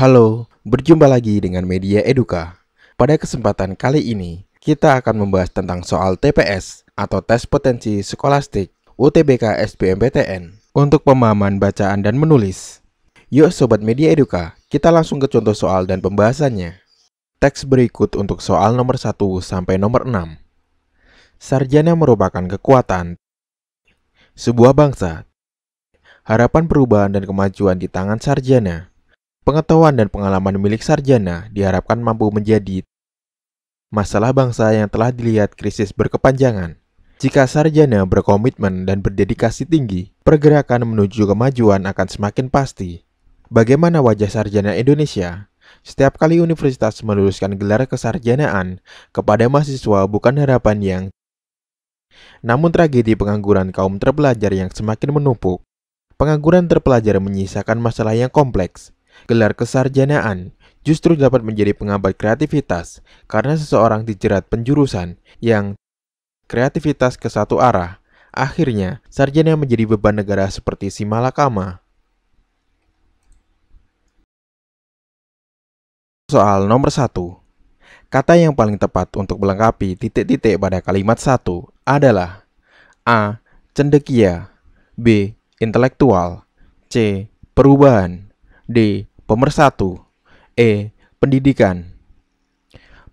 Halo, berjumpa lagi dengan Media Eduka. Pada kesempatan kali ini, kita akan membahas tentang soal TPS atau Tes Potensi Skolastik UTBK SBMPTN untuk pemahaman bacaan dan menulis. Yuk Sobat Media Eduka, kita langsung ke contoh soal dan pembahasannya. Teks berikut untuk soal nomor 1 sampai nomor 6. Sarjana merupakan kekuatan sebuah bangsa. Harapan perubahan dan kemajuan di tangan sarjana. Pengetahuan dan pengalaman milik sarjana diharapkan mampu menjadi masalah bangsa yang telah dilihat krisis berkepanjangan. Jika sarjana berkomitmen dan berdedikasi tinggi, pergerakan menuju kemajuan akan semakin pasti. Bagaimana wajah sarjana Indonesia? Setiap kali universitas meluluskan gelar kesarjanaan kepada mahasiswa bukan harapan yang, namun tragedi pengangguran kaum terpelajar yang semakin menumpuk. Pengangguran terpelajar menyisakan masalah yang kompleks. Gelar kesarjanaan justru dapat menjadi penghambat kreativitas karena seseorang dijerat penjurusan yang kreativitas ke satu arah. Akhirnya, sarjana menjadi beban negara seperti si malakama. Soal nomor 1. Kata yang paling tepat untuk melengkapi titik-titik pada kalimat 1 adalah A. Cendekia, B. Intelektual, C. Perubahan, D. Pemersatu, E. Pendidikan.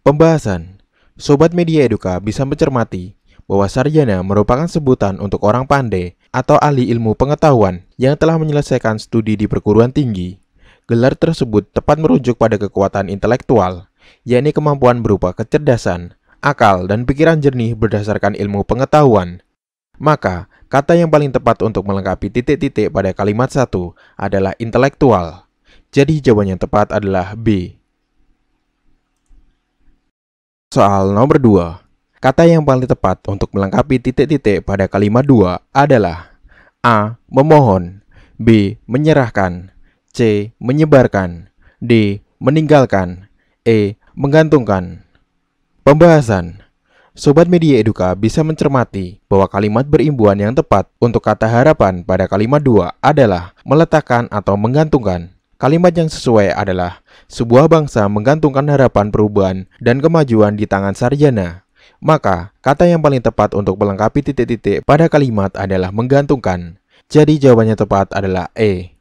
Pembahasan. Sobat Media Eduka bisa mencermati bahwa sarjana merupakan sebutan untuk orang pandai atau ahli ilmu pengetahuan yang telah menyelesaikan studi di perguruan tinggi. Gelar tersebut tepat merujuk pada kekuatan intelektual, yakni kemampuan berupa kecerdasan, akal, dan pikiran jernih berdasarkan ilmu pengetahuan. Maka, kata yang paling tepat untuk melengkapi titik-titik pada kalimat 1 adalah intelektual. Jadi jawaban yang tepat adalah B. Soal nomor 2. Kata yang paling tepat untuk melengkapi titik-titik pada kalimat 2 adalah A. Memohon, B. Menyerahkan, C. Menyebarkan, D. Meninggalkan, E. Menggantungkan. Pembahasan. Sobat Media Eduka bisa mencermati bahwa kalimat berimbuhan yang tepat untuk kata harapan pada kalimat 2 adalah meletakkan atau menggantungkan. Kalimat yang sesuai adalah sebuah bangsa menggantungkan harapan perubahan dan kemajuan di tangan sarjana. Maka, kata yang paling tepat untuk melengkapi titik-titik pada kalimat adalah menggantungkan. Jadi jawabannya tepat adalah E.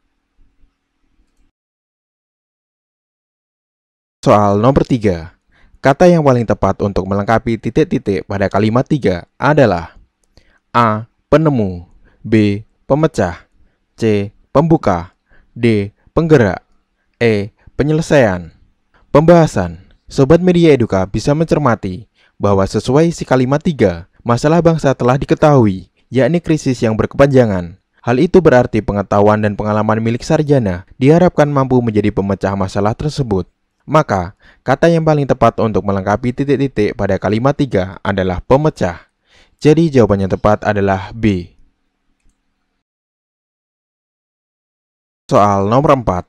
Soal nomor 3. Kata yang paling tepat untuk melengkapi titik-titik pada kalimat 3 adalah A. Penemu, B. Pemecah, C. Pembuka, D. Penggerak, E. Penyelesaian. Pembahasan. Sobat Media Eduka bisa mencermati bahwa sesuai isi kalimat 3, masalah bangsa telah diketahui, yakni krisis yang berkepanjangan. Hal itu berarti pengetahuan dan pengalaman milik sarjana diharapkan mampu menjadi pemecah masalah tersebut. Maka, kata yang paling tepat untuk melengkapi titik-titik pada kalimat 3 adalah pemecah. Jadi jawabannya tepat adalah B. Soal nomor 4.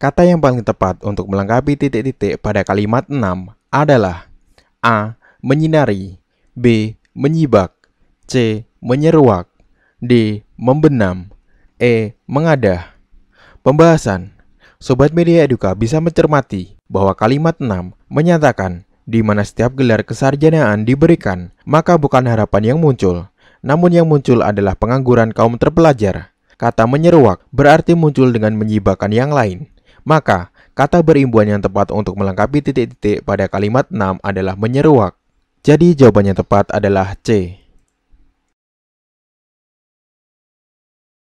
Kata yang paling tepat untuk melengkapi titik-titik pada kalimat 6 adalah A. Menyinari, B. Menyibak, C. Menyeruak, D. Membenam, E. Mengadah. Pembahasan. Sobat Media Eduka bisa mencermati bahwa kalimat 6 menyatakan di mana setiap gelar kesarjanaan diberikan, maka bukan harapan yang muncul, namun yang muncul adalah pengangguran kaum terpelajar. Kata menyeruak berarti muncul dengan menyibakkan yang lain. Maka, kata berimbuhan yang tepat untuk melengkapi titik-titik pada kalimat 6 adalah menyeruak. Jadi jawabannya tepat adalah C.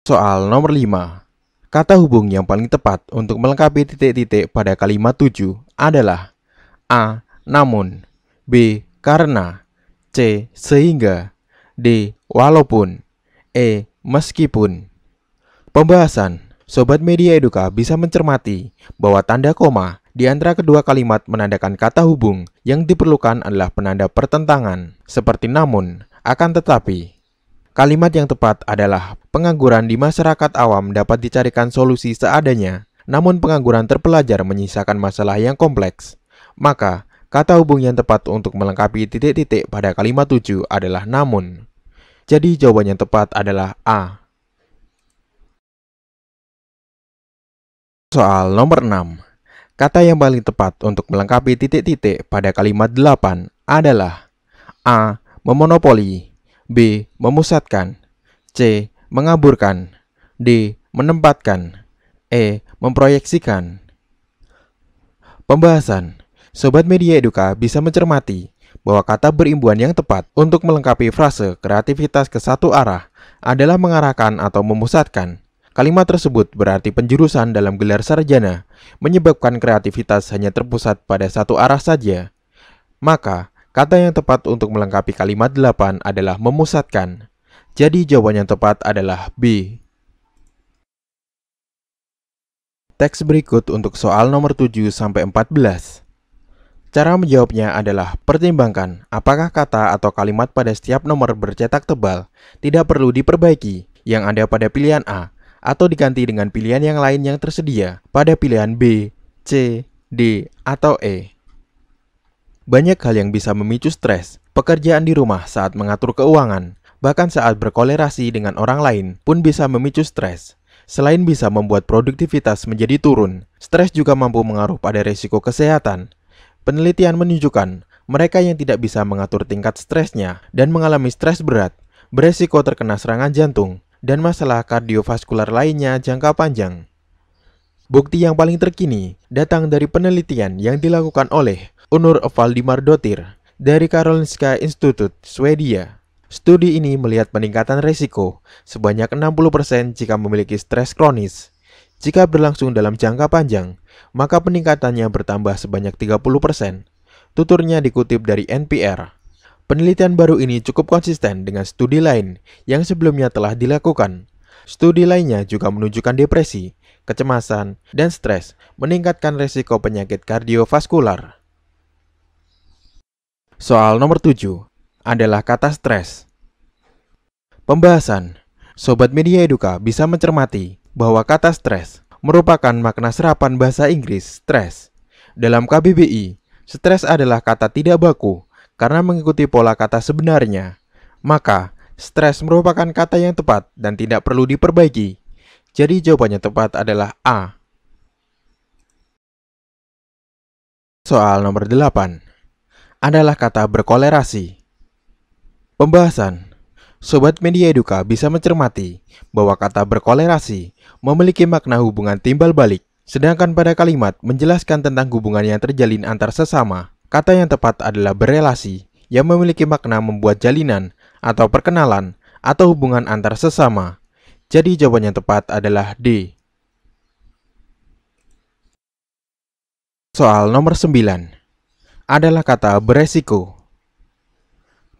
Soal nomor 5. Kata hubung yang paling tepat untuk melengkapi titik-titik pada kalimat 7 adalah A. Namun, B. Karena, C. Sehingga, D. Walaupun, E. Meskipun. Pembahasan. Sobat Media Eduka bisa mencermati bahwa tanda koma di antara kedua kalimat menandakan kata hubung yang diperlukan adalah penanda pertentangan, seperti namun, akan tetapi. Kalimat yang tepat adalah pengangguran di masyarakat awam dapat dicarikan solusi seadanya, namun pengangguran terpelajar menyisakan masalah yang kompleks. Maka, kata hubung yang tepat untuk melengkapi titik-titik pada kalimat 7 adalah namun. Jadi jawaban yang tepat adalah A. Soal nomor 6. kata yang paling tepat untuk melengkapi titik-titik pada kalimat 8 adalah A. Memonopoli, B. Memusatkan, C. Mengaburkan, D. Menempatkan, E. Memproyeksikan. Pembahasan. Sobat Media Eduka bisa mencermati bahwa kata berimbuhan yang tepat untuk melengkapi frase kreativitas ke satu arah adalah mengarahkan atau memusatkan. Kalimat tersebut berarti penjurusan dalam gelar sarjana, menyebabkan kreativitas hanya terpusat pada satu arah saja. Maka, kata yang tepat untuk melengkapi kalimat 8 adalah memusatkan. Jadi jawaban yang tepat adalah B. Teks berikut untuk soal nomor 7-14. Cara menjawabnya adalah pertimbangkan apakah kata atau kalimat pada setiap nomor bercetak tebal tidak perlu diperbaiki yang ada pada pilihan A, atau diganti dengan pilihan yang lain yang tersedia pada pilihan B, C, D, atau E. Banyak hal yang bisa memicu stres. Pekerjaan di rumah saat mengatur keuangan, bahkan saat berkolerasi dengan orang lain pun bisa memicu stres. Selain bisa membuat produktivitas menjadi turun, stres juga mampu mengaruh pada risiko kesehatan. Penelitian menunjukkan mereka yang tidak bisa mengatur tingkat stresnya dan mengalami stres berat, beresiko terkena serangan jantung dan masalah kardiovaskular lainnya jangka panjang. Bukti yang paling terkini datang dari penelitian yang dilakukan oleh Onur Valdimardottir dari Karolinska Institutet, Swedia. Studi ini melihat peningkatan risiko sebanyak 60% jika memiliki stres kronis. Jika berlangsung dalam jangka panjang, maka peningkatannya bertambah sebanyak 30%. Tuturnya dikutip dari NPR. Penelitian baru ini cukup konsisten dengan studi lain yang sebelumnya telah dilakukan. Studi lainnya juga menunjukkan depresi, kecemasan, dan stres meningkatkan risiko penyakit kardiovaskular. Soal nomor 7 adalah kata stres. Pembahasan. Sobat Media Eduka bisa mencermati bahwa kata stres merupakan makna serapan bahasa Inggris stres. Dalam KBBI, stres adalah kata tidak baku karena mengikuti pola kata sebenarnya. Maka, stres merupakan kata yang tepat dan tidak perlu diperbaiki. Jadi jawabannya tepat adalah A. Soal nomor 8 adalah kata berkolerasi. Pembahasan. Sobat Media Eduka bisa mencermati bahwa kata berkolerasi memiliki makna hubungan timbal balik. Sedangkan pada kalimat menjelaskan tentang hubungan yang terjalin antar sesama, kata yang tepat adalah berelasi, yang memiliki makna membuat jalinan atau perkenalan atau hubungan antar sesama. Jadi jawaban yang tepat adalah D. Soal nomor 9 adalah kata beresiko.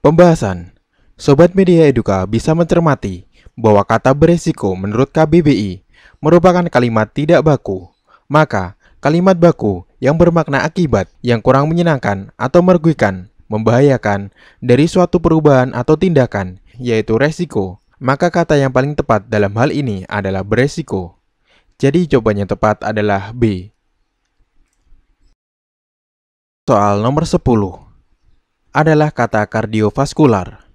Pembahasan. Sobat Media Eduka bisa mencermati bahwa kata beresiko menurut KBBI merupakan kalimat tidak baku. Maka, kalimat baku yang bermakna akibat yang kurang menyenangkan atau merugikan, membahayakan dari suatu perubahan atau tindakan, yaitu resiko. Maka kata yang paling tepat dalam hal ini adalah beresiko. Jadi jawabannya tepat adalah B. Soal nomor 10 adalah kata kardiovaskular.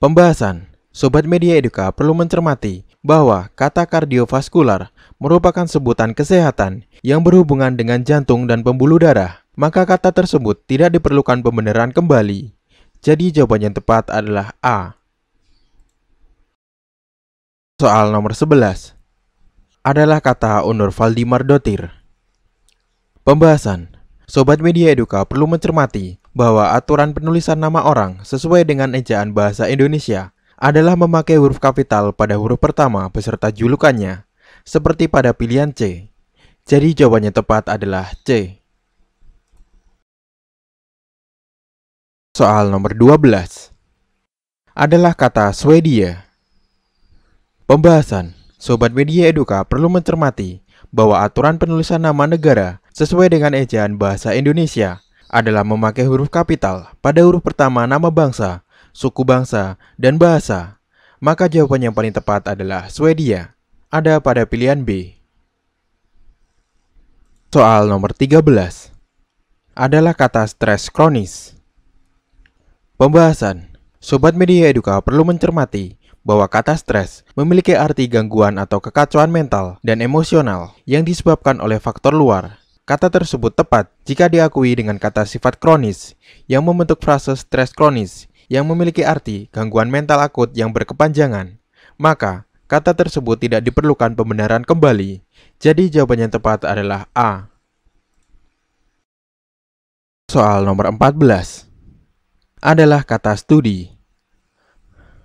Pembahasan. Sobat Media Eduka perlu mencermati bahwa kata kardiovaskular merupakan sebutan kesehatan yang berhubungan dengan jantung dan pembuluh darah. Maka kata tersebut tidak diperlukan pembenaran kembali. Jadi jawaban yang tepat adalah A. Soal nomor 11 adalah kata Onur Valdimardottir. Pembahasan. Sobat Media Eduka perlu mencermati bahwa aturan penulisan nama orang sesuai dengan ejaan bahasa Indonesia adalah memakai huruf kapital pada huruf pertama beserta julukannya, seperti pada pilihan C. Jadi jawabannya tepat adalah C. Soal nomor 12 adalah kata Swedia. Pembahasan. Sobat Media Eduka perlu mencermati bahwa aturan penulisan nama negara sesuai dengan ejaan bahasa Indonesia adalah memakai huruf kapital pada huruf pertama nama bangsa, suku bangsa, dan bahasa. Maka jawaban yang paling tepat adalah Swedia. Ada pada pilihan B. Soal nomor 13 adalah kata stres kronis. Pembahasan. Sobat Media Eduka perlu mencermati bahwa kata stres memiliki arti gangguan atau kekacauan mental dan emosional yang disebabkan oleh faktor luar. Kata tersebut tepat jika diakui dengan kata sifat kronis yang membentuk frase stres kronis yang memiliki arti gangguan mental akut yang berkepanjangan. Maka, kata tersebut tidak diperlukan pembenaran kembali. Jadi jawaban yang tepat adalah A. Soal nomor 14 adalah kata studi.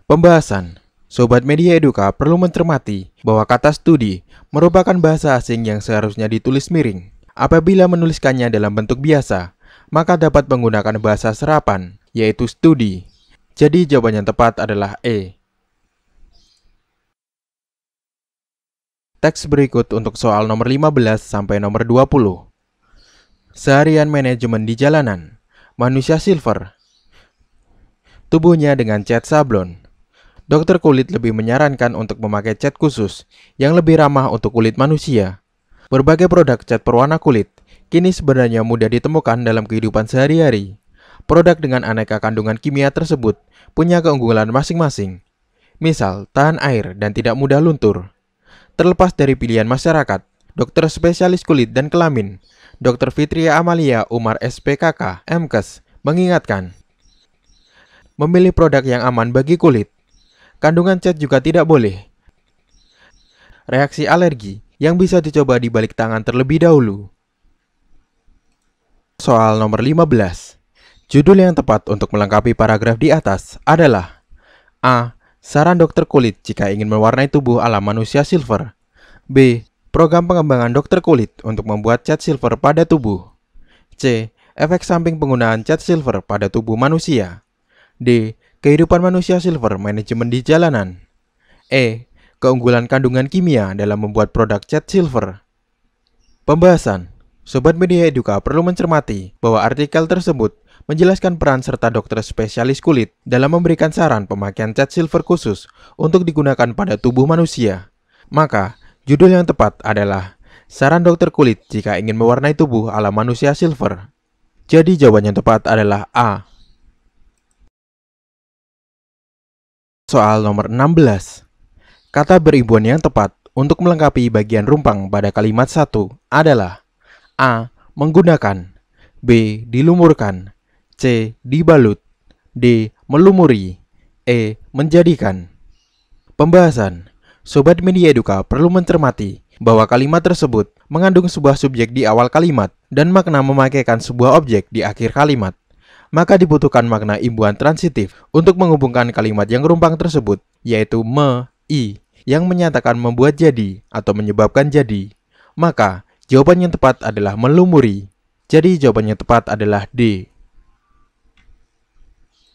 Pembahasan. Sobat Media Eduka perlu mencermati bahwa kata studi merupakan bahasa asing yang seharusnya ditulis miring. Apabila menuliskannya dalam bentuk biasa, maka dapat menggunakan bahasa serapan, yaitu studi. Jadi jawaban yang tepat adalah E. Teks berikut untuk soal nomor 15 sampai nomor 20. Seharian manajemen di jalanan. Manusia silver. Tubuhnya dengan cat sablon. Dokter kulit lebih menyarankan untuk memakai cat khusus yang lebih ramah untuk kulit manusia. Berbagai produk cat berwarna kulit kini sebenarnya mudah ditemukan dalam kehidupan sehari-hari. Produk dengan aneka kandungan kimia tersebut punya keunggulan masing-masing. Misal, tahan air dan tidak mudah luntur. Terlepas dari pilihan masyarakat, dokter spesialis kulit dan kelamin, Dr. Fitria Amalia Umar SPKK, MKes, mengingatkan, memilih produk yang aman bagi kulit. Kandungan cat juga tidak boleh. Reaksi alergi yang bisa dicoba di balik tangan terlebih dahulu. Soal nomor 15. Judul yang tepat untuk melengkapi paragraf di atas adalah A. Saran dokter kulit jika ingin mewarnai tubuh ala manusia silver. B. Program pengembangan dokter kulit untuk membuat cat silver pada tubuh. C. Efek samping penggunaan cat silver pada tubuh manusia. D. Kehidupan manusia silver manajemen di jalanan. E. Keunggulan kandungan kimia dalam membuat produk cat silver. Pembahasan. Sobat Media Eduka perlu mencermati bahwa artikel tersebut menjelaskan peran serta dokter spesialis kulit dalam memberikan saran pemakaian cat silver khusus untuk digunakan pada tubuh manusia. Maka, judul yang tepat adalah Saran dokter kulit jika ingin mewarnai tubuh ala manusia silver. Jadi jawaban yang tepat adalah A. Soal nomor 16. Kata berimbuhan yang tepat untuk melengkapi bagian rumpang pada kalimat 1 adalah A. Menggunakan, B. Dilumurkan, C. Dibalut, D. Melumuri, E. Menjadikan. Pembahasan. Sobat Media Eduka perlu mencermati bahwa kalimat tersebut mengandung sebuah subjek di awal kalimat dan makna memakaikan sebuah objek di akhir kalimat. Maka dibutuhkan makna imbuhan transitif untuk menghubungkan kalimat yang rumpang tersebut, yaitu i, yang menyatakan membuat jadi atau menyebabkan jadi. Maka, jawaban yang tepat adalah melumuri. Jadi, jawaban yang tepat adalah D.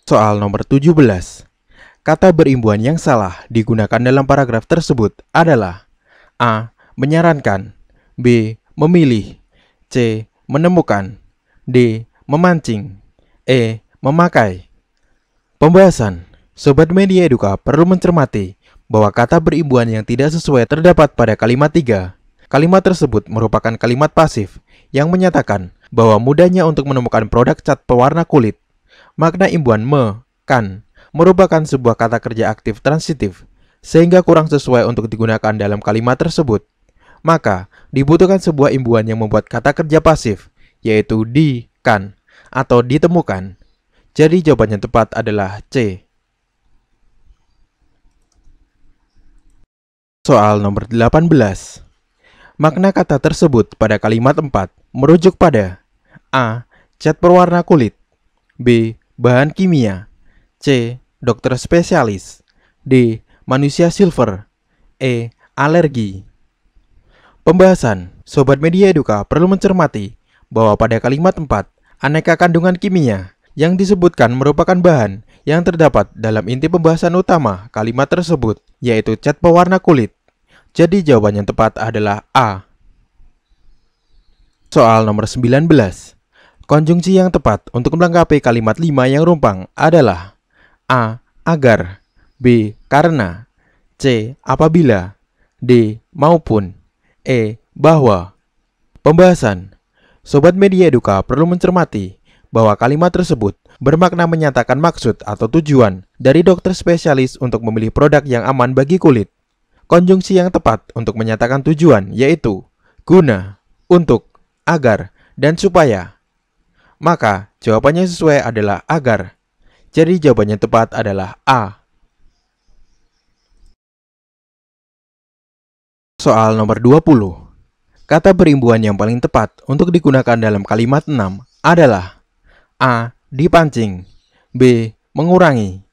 Soal nomor 17. Kata berimbuhan yang salah digunakan dalam paragraf tersebut adalah A. Menyarankan, B. Memilih, C. Menemukan, D. Memancing, E. Memakai. Pembahasan. Sobat Media Eduka perlu mencermati bahwa kata berimbuhan yang tidak sesuai terdapat pada kalimat 3. Kalimat tersebut merupakan kalimat pasif yang menyatakan bahwa mudahnya untuk menemukan produk cat pewarna kulit. Makna imbuhan kan merupakan sebuah kata kerja aktif transitif sehingga kurang sesuai untuk digunakan dalam kalimat tersebut. Maka dibutuhkan sebuah imbuhan yang membuat kata kerja pasif, yaitu kan atau ditemukan. Jadi jawaban yang tepat adalah C. Soal nomor 18. Makna kata tersebut pada kalimat 4 merujuk pada A. Cat berwarna kulit, B. Bahan kimia, C. Dokter spesialis, D. Manusia silver, E. Alergi. Pembahasan. Sobat Media Eduka perlu mencermati bahwa pada kalimat 4 aneka kandungan kimia yang disebutkan merupakan bahan yang terdapat dalam inti pembahasan utama kalimat tersebut, yaitu cat pewarna kulit. Jadi jawaban yang tepat adalah A. Soal nomor 19. Konjungsi yang tepat untuk melengkapi kalimat 5 yang rumpang adalah A. Agar, B. Karena, C. Apabila, D. Maupun, E. Bahwa. Pembahasan. Sobat Media Eduka perlu mencermati bahwa kalimat tersebut bermakna menyatakan maksud atau tujuan dari dokter spesialis untuk memilih produk yang aman bagi kulit. Konjungsi yang tepat untuk menyatakan tujuan yaitu guna, untuk, agar, dan supaya. Maka, jawabannya sesuai adalah agar. Jadi jawabannya tepat adalah A. Soal nomor 20. Kata perimbuhan yang paling tepat untuk digunakan dalam kalimat 6 adalah A. Dipancing, B. Mengurangi,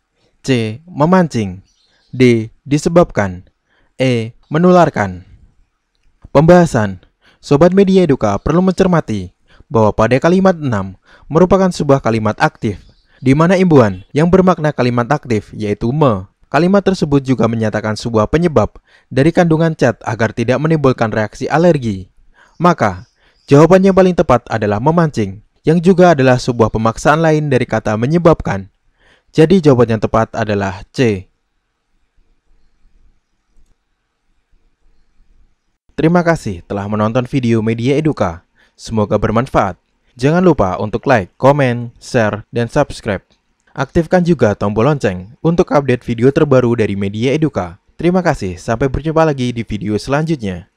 C. Memancing, D. Disebabkan, E. Menularkan. Pembahasan. Sobat Media Eduka perlu mencermati bahwa pada kalimat 6 merupakan sebuah kalimat aktif, di mana imbuhan yang bermakna kalimat aktif yaitu me. Kalimat tersebut juga menyatakan sebuah penyebab dari kandungan cat agar tidak menimbulkan reaksi alergi. Maka, jawaban yang paling tepat adalah memancing, yang juga adalah sebuah pemaksaan lain dari kata menyebabkan. Jadi jawaban yang tepat adalah C. Terima kasih telah menonton video Media Eduka. Semoga bermanfaat. Jangan lupa untuk like, komen, share, dan subscribe. Aktifkan juga tombol lonceng untuk update video terbaru dari Media Eduka. Terima kasih, sampai berjumpa lagi di video selanjutnya.